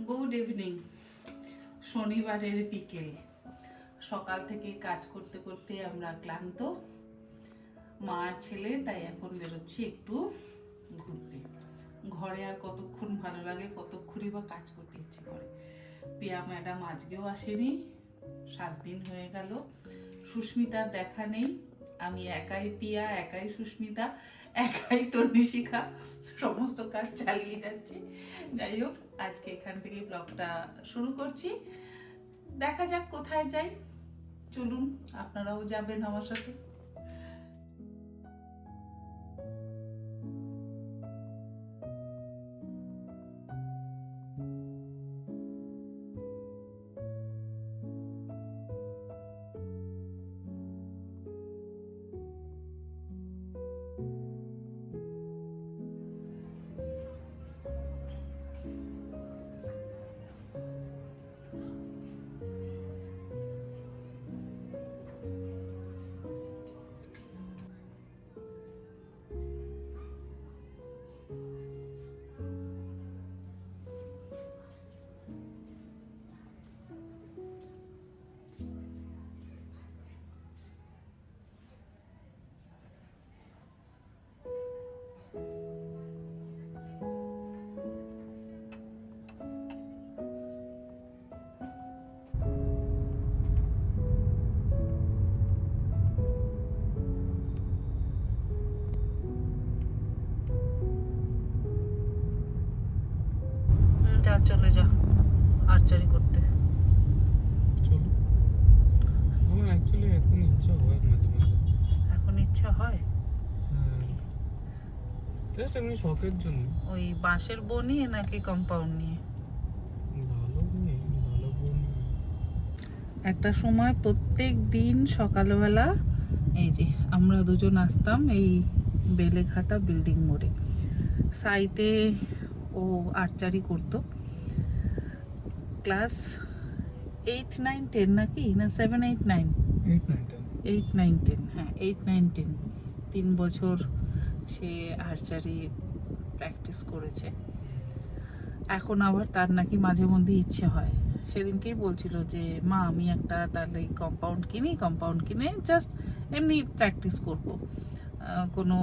Good evening. শনিবারের বিকেল, সকাল থেকে কাজ করতে করতে আমরা ক্লান্ত, মা আর ছেলে, তাই এখন বেরোচ্ছি একটু ঘুরতে। ঘরে আর কতক্ষণ ভালো লাগে, কতক্ষণই বা কাজ করতে ইচ্ছে করে। পিয়া ম্যাডাম আজকেও আসেনি, 7 দিন হয়ে গেল। সুস্মিতার দেখা নেই। আমি একাই পিয়া, একাই সুস্মিতা, একাই তন্নিশিখা, সমস্ত কাজ চালিয়ে যাচ্ছি। যাই হোক, আজকে এখান থেকে ব্লগটা শুরু করছি। দেখা যাক কোথায় যাই। চলুন, আপনারাও যাবেন আমার সাথে। যা, চলে যা আর্চারি করতে। চলো। আমার অ্যাকচুয়ালি এখন ইচ্ছা হয় মাঝে মাঝে। এখন ইচ্ছা হয় হ্যাঁ, জাস্ট এমনি শখের জন্য। ওই বাঁশের বো নিয়ে নাকি কম্পাউন্ড নিয়ে? ভালো নেই, ভালো বোন। একটা সময় প্রত্যেক দিন সকালবেলা এই যে আমরা দুজন আসতাম এই বেলেঘাটা বিল্ডিং মোড়ে। সাইতে ও আর্চারি করতো। ক্লাস 8, 9, 10 নাকি, না 7, 8, 9? 8, 9, 10, হ্যাঁ 8, 9, 10, 3 বছর সে আর্চারি প্র্যাকটিস করেছে। এখন আবার তার নাকি মাঝে মধ্যে ইচ্ছে হয়। সেদিনকেই বলছিল যে মা, আমি একটা তাহলে কম্পাউন্ড কিনে জাস্ট এমনি প্র্যাকটিস করব। কোনো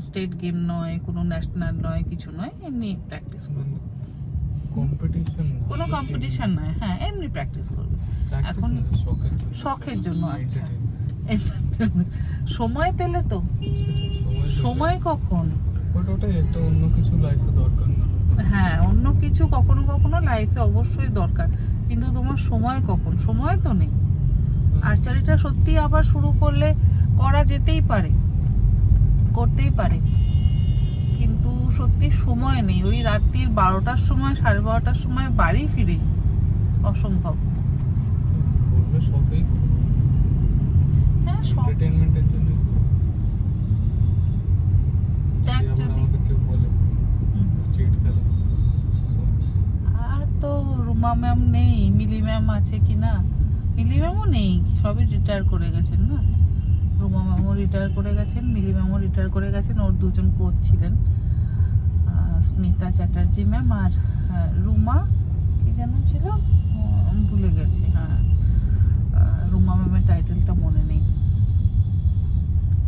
স্টেট গেম নয়, কোনো ন্যাশনাল নয়, কিছু নয়, এমনি প্র্যাকটিস করব। কম্পিটিশন না, কোনো কম্পিটিশন নয়, হ্যাঁ এমনি প্র্যাকটিস করব। এখন শখের জন্য। আচ্ছা, সময় পেলে তো, সময় কখন? ওটাই একটা অন্য কিছু লাইফে দরকার না। হ্যাঁ, অন্য কিছু কখনো কখনো লাইফে অবশ্যই দরকার, কিন্তু তোমার সময় কখন? সময় তো নেই। আর্চারিটা সত্যি আবার শুরু করলে করা যেতেই পারে, করতেই পারে, কিন্তু সত্যি সময় নেই। ওই রাত্রির 12টার সময়, 12:30টার সময় বাড়ি ফিরে অসম্ভব। করলে শখেই করবো। হ্যাঁ, এন্টারটেইনমেন্টের জন্য। দেখ যদি আমাকে কেউ বলে স্ট্রিট খেলা, আর তো রুমা ম্যাম নেই, মিলি ম্যাম আছে কি না? মিলি ম্যামও নেই, সবই রিটায়ার করে গেছেন না। রুমা ম্যামও রিটায়ার করে গেছেন, মিলি ম্যামও রিটায়ার করে গেছেন। ওর দুজন কোচ ছিলেন, স্মিতা চ্যাটার্জি ম্যাম আর রুমা কি যেন ছিল, ভুলে গেছি। হ্যাঁ, রুমা ম্যামের টাইটেলটা মনে নেই।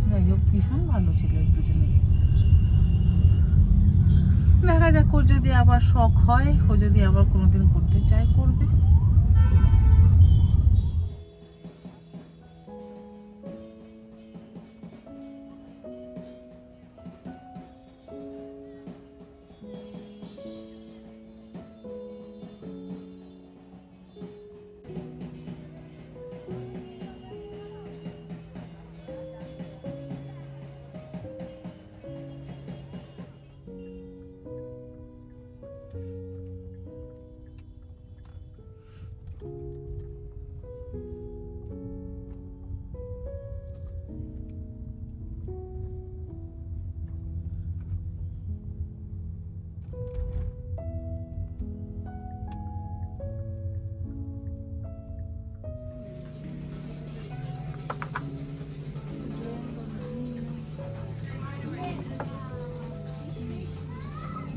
যাই হোক, ভীষণ ভালো ছিল এই দুজনেই। দেখা যাক, ওর যদি আবার শখ হয়, ও যদি আবার কোনোদিন করতে চায়, করবে।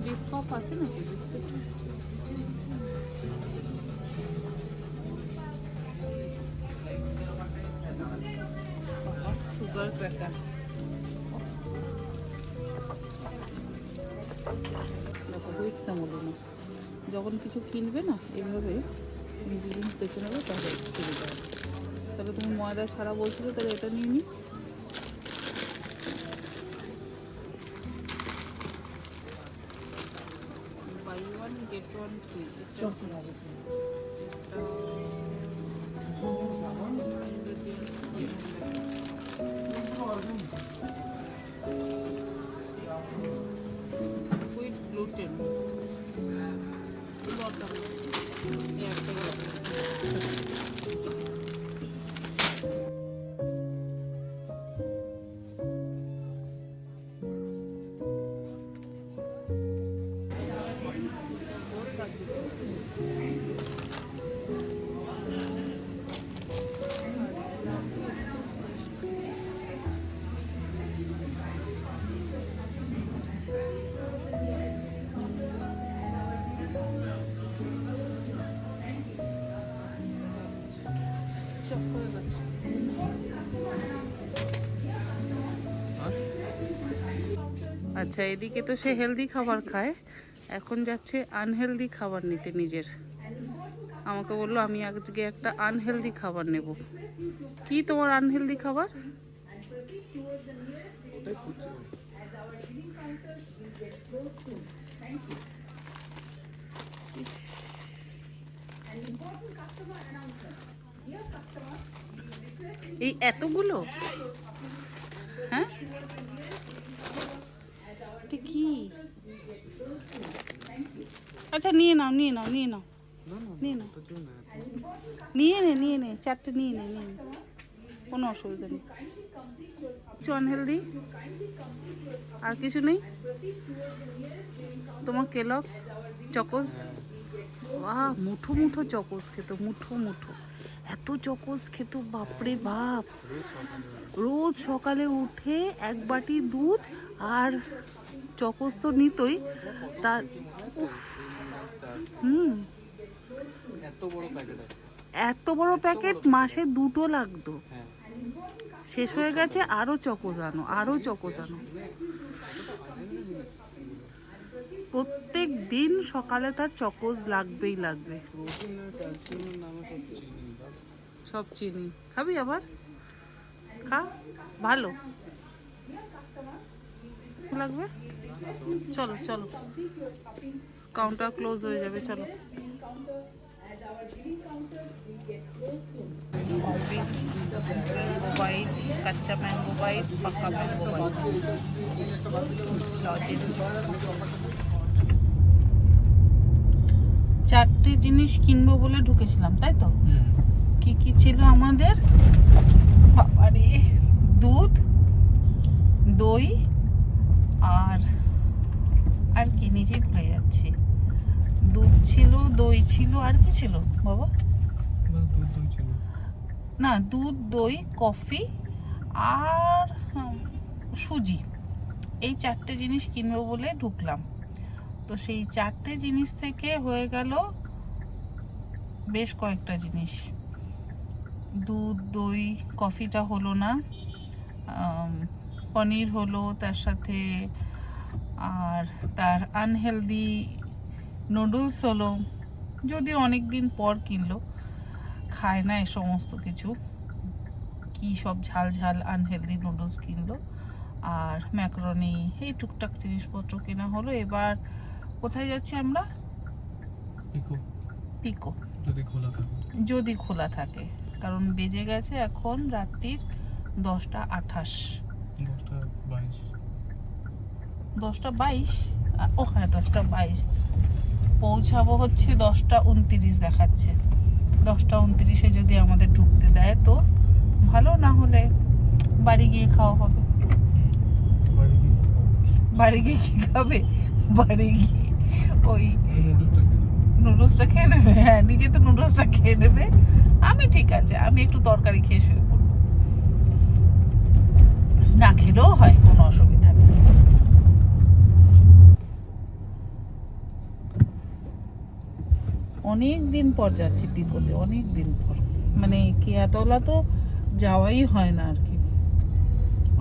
বিস্কুট আছে নাকি? Biscuit cracker. দেখো হুইট সেমোলিনা, যখন কিছু কিনবে না এইভাবে ইনগ্রিডিয়েন্টস দেখে নেবে, তাহলে সুবিধা হবে। তাহলে তুমি ময়দা ছাড়া বলছিলে, তাহলে এটা নিয়ে নিই। Buy one get one free. With gluten চক হয়ে গেছে। আচ্ছা, এদিকে তো সে হেলদি খাবার খায়, এখন যাচ্ছে আনহেলদি খাবার নিতে নিজের। আমাকে বললো আমি আজকে একটা আনহেলদি খাবার নেব। কি তোমার আনহেলদি খাবার? এই এতগুলো? হ্যাঁ, কি? আচ্ছা নিয়ে নাও, নিয়ে নাও, নিয়ে নাও, নিয়ে নাও, নিয়ে নে, চারটে নিয়ে নে, কোনো অসুবিধা নেই। কিছু আনহেলদি আর কিছু নেই তোমার? কেলগস চকোস, বাহ, মুঠো মুঠো চকোস খেত, মুঠো মুঠো এত চকোস খেত, বাপরে বাপ। রোজ সকালে উঠে এক বাটি দুধ আর চকোস তো নিতই, তার এত বড় প্যাকেট মাসে 2টো লাগতো। শেষ হয়ে গেছে, আরো চকোস আনো, আরো চকোস আনো। প্রত্যেক দিন সকালে তার চকোস লাগবেই লাগবে। সব চিনি খাবি আবার? খা, ভালো লাগবে। চলো চলো, কাউন্টার ক্লোজ হয়ে যাবে, চলো। বাইট, কাঁচা ম্যাঙ্গো বাইট, পাকা ম্যাঙ্গো বাইট, চারটে জিনিস কিনবো বলে ঢুকেছিলাম, তাই তো? কি কি ছিল আমাদের? বাবারে, দুধ, দই আর কি নিজেই ভুলে যাচ্ছি। দুধ ছিল, দই ছিল, আর কি ছিল বাবা? না, দুধ, দই, কফি আর সুজি, এই চারটে জিনিস কিনবো বলে ঢুকলাম। তো সেই চারটে জিনিস থেকে হয়ে গেল বেশ কয়েকটা জিনিস। দুধ, দই, কফিটা হলো না, পনির হলো তার সাথে, আর তার আনহেলদি নুডলস হলো, যদি অনেক দিন পর কিনলো, খায় না এ সমস্ত কিছু, কি সব ঝাল ঝাল আনহেলদি নুডলস কিনলো, আর ম্যাকারনি, এই টুকটাক জিনিসপত্র কেনা হলো। এবার কোথায় যাচ্ছি আমরা? পিকো, যদি খোলা থাকে, কারণ বেজে গেছে এখন রাত্রির 10:28, 10:22। ও হ্যাঁ, 10:22। পৌঁছাবো হচ্ছে 10:29 দেখাচ্ছে। 10:29 যদি আমাদের ঢুকতে দেয় তো ভালো, না হলে বাড়ি গিয়ে খাওয়া হবে। বাড়ি গিয়ে কি খাবে? বাড়ি গিয়ে ওই নুডলসটা খেয়ে নেবে। হ্যাঁ, নিজে তো নুডলসটা খেয়ে নেবে, আমি ঠিক আছে, আমি একটু তরকারি খেয়ে শুয়ে পড়বো, না খেলেও হয়, কোনো অসুবিধা নেই। অনেক দিন পর যাচ্ছি পিকোতে, অনেক দিন পর, মানে কেয়াতলা তো যাওয়াই হয় না আর কি।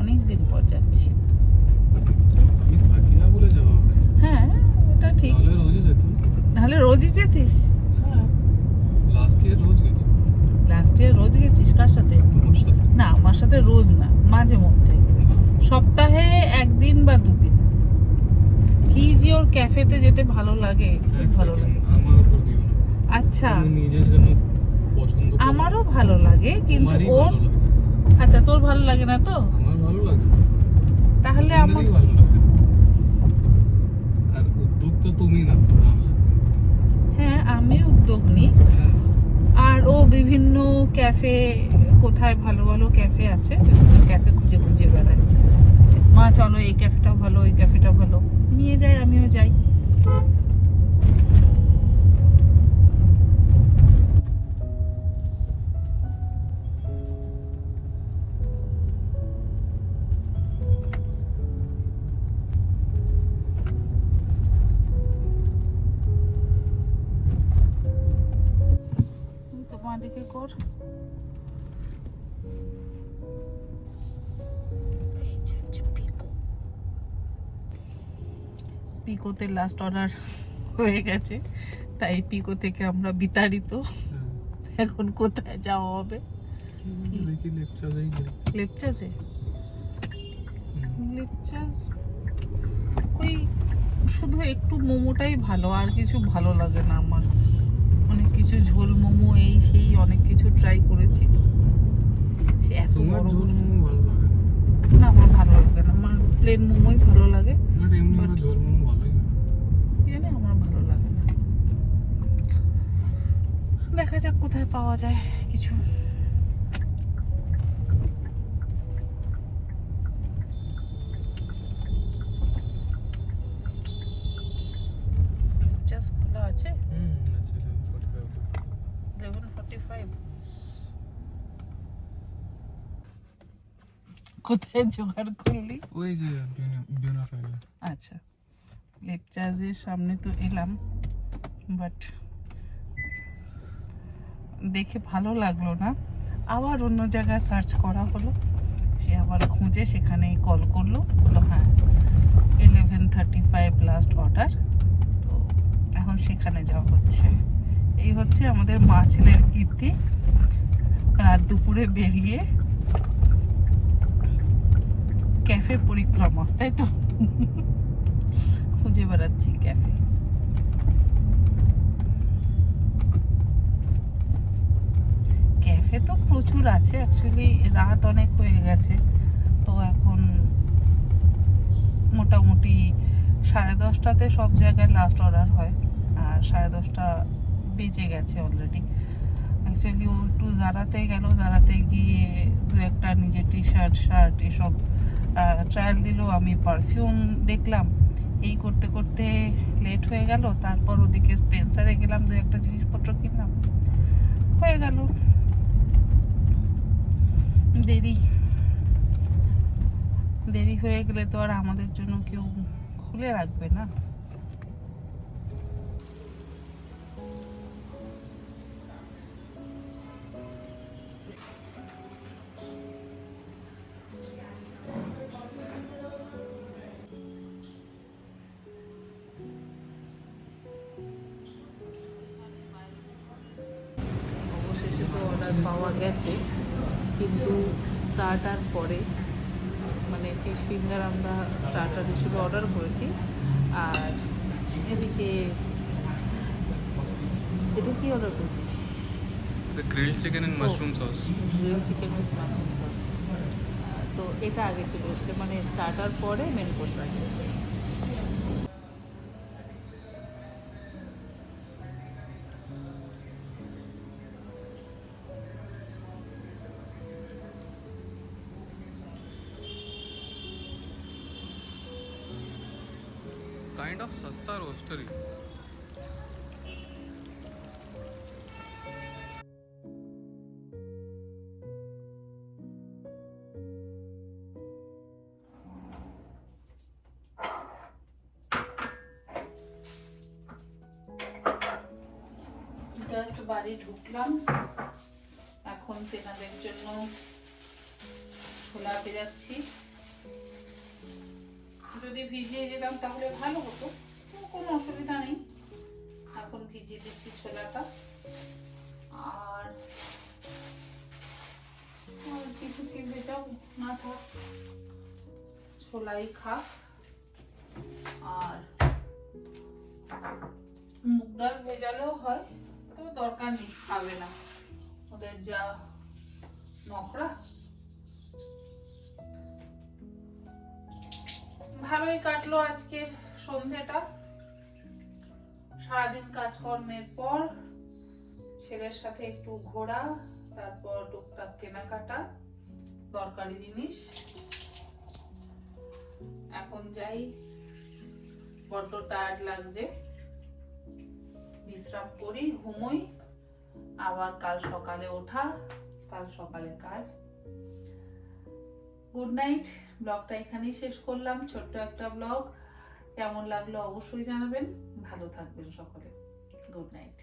অনেক দিন পর যাচ্ছি। আমি থাকি না বলে যাওয়া হয়, হ্যাঁ ওটা ঠিক, নাহলে রোজই যেতাম। নাহলে রোজই যেতিস? হ্যাঁ, লাস্ট ইয়ার রোজ গেছি। লাস্ট ইয়ার রোজ গেছিস? কার সাথে? তোমার সাথে? না আমার সাথে রোজ না, মাঝে মধ্যে, না। সপ্তাহে একদিন বা দুদিন। কি যে ওর ক্যাফেতে যেতে ভালো লাগে, খুব এক ভালো সেকেন্ড, লাগে। আমার উপর দিও না। আচ্ছা তুমি নিজের জন্য পছন্দ করো। আমারও ভালো লাগে কিন্তু তোমারই ওর, ভালো লাগে। আচ্ছা তোর ভালো লাগে না তো? আমার ভালো লাগে, তাহলে আমার, দুজনেরই ভালো লাগে। আর উদ্যোগ তো তুমি না, আমি। হ্যাঁ আমি উদ্যোগ নিই। হ্যাঁ। আর ও বিভিন্ন ক্যাফে, কোথায় ভালো ভালো ক্যাফে আছে বিভিন্ন ক্যাফে খুঁজে খুঁজে বেড়ায়। মা চলো এই ক্যাফেটা ভালো, ওই ক্যাফেটা ভালো, নিয়ে যাই, আমিও যাই। তোমার দিকে কর। এই যে হচ্ছে পিকো। পিকোতে লাস্ট অর্ডার হয়ে গেছে, তাই পিকো থেকে আমরা বিতাড়িত। হ্যাঁ। এখন কোথায় যাওয়া হবে? দেখি লেপচা যাই যাই। লেপচাসে? লেপচাস ওই শুধু একটু মোমোটাই ভালো, আর কিছু ভালো লাগে না আমার। অনেক কিছু ঝোল মোমো এই সেই অনেক কিছু ট্রাই করেছি, সে এত তোমার বড় ঝোল বড়। মোমো ভালো লাগে না? না আমার ভালো লাগে না, আমার প্লেন মোমোই ভালো লাগে। বাট এমনি ওরা ঝোল মোমো ভালোই বানায়। জানি আমার ভালো লাগে না। দেখা যাক কোথায় পাওয়া যায় কিছু। জাস্ট খোলা আছে আচ্ছা 11:45 অবধি। 11:45। কোথায় জোগাড় করলি? ওই যে বিউনাফাইলে। আচ্ছা লেপচাজের সামনে তো এলাম, বাট দেখে ভালো লাগলো না। আবার অন্য জায়গায় সার্চ করা হলো, সে আবার খুঁজে সেখানেই কল করলো, বললো হ্যাঁ 11:35 লাস্ট অর্ডার। তো এখন সেখানে যাওয়া হচ্ছে। এই হচ্ছে আমাদের মা ছেলের কীর্তি, রাত দুপুরে বেরিয়ে ক্যাফে পরিক্রমা, তাই তো? খুঁজে বেড়াচ্ছি ক্যাফে। ক্যাফে তো প্রচুর আছে, অ্যাকচুয়ালি রাত অনেক হয়ে গেছে, তো এখন মোটামুটি 10:30টাতে সব জায়গায় লাস্ট অর্ডার হয়, আর 10:30টা বেজে গেছে অলরেডি। অ্যাকচুয়ালি ও একটু জারাতে গেল, জারাতে গিয়ে দু একটা নিজের শার্ট এসব ট্রায়াল দিল, আমি পারফিউম দেখলাম। এই করতে করতে লেট হয়ে গেল। তারপর ওদিকে স্পেন্সারে গেলাম, দু একটা জিনিসপত্র কিনলাম, হয়ে গেল দেরি। দেরি হয়ে গেলে তো আর আমাদের জন্য কেউ খুলে রাখবে না। অবশেষে তো অর্ডার পাওয়া গেছে, কিন্তু স্টার্টার পরে, মানে ফিশ ফিঙ্গার আমরা স্টার্টার হিসেবে অর্ডার করেছি। আর এদিকে এটা কি অর্ডার করেছিস? Grilled chicken and mushroom sauce. Grill chicken with mushroom sauce. তো এটা আগে চলে এসছে, মানে স্টার্টার পরে মেন কোর্স আগে। काइंड ऑफ सस्ता रोस्टर ही। জাস্ট বাড়ি ঢুকলাম, এখন তেনাদের জন্য ছোলা বেরাচ্ছি। যদি ভিজিয়ে দিতাম তাহলে ভালো হতো, তো কোনো অসুবিধা নেই। এখন ভিজিয়ে দিচ্ছি ছোলাটা। আর কিছু কি ভেজাবো না, থাক, ছোলাই খাক। আর মুগ ডাল ভেজালেও হয়, তবে দরকার নেই, খাবে না, ওদের যা নকরা। ভালোই কাটলো আজকের সন্ধ্যেটা। সারাদিন কাজকর্মের পর ছেলের সাথে একটু ঘোরা, তারপর টুকটাক কেনাকাটা, দরকারি জিনিস। এখন যাই, বড্ড টায়ার্ড লাগছে, বিশ্রাম করি, ঘুমোই, আবার কাল সকালে ওঠা, কাল সকালে কাজ। Good night. ব্লগটা এখানেই শেষ করলাম, ছোট্ট একটা ব্লগ। কেমন লাগলো অবশ্যই জানাবেন। ভালো থাকবেন সকলে। Good night.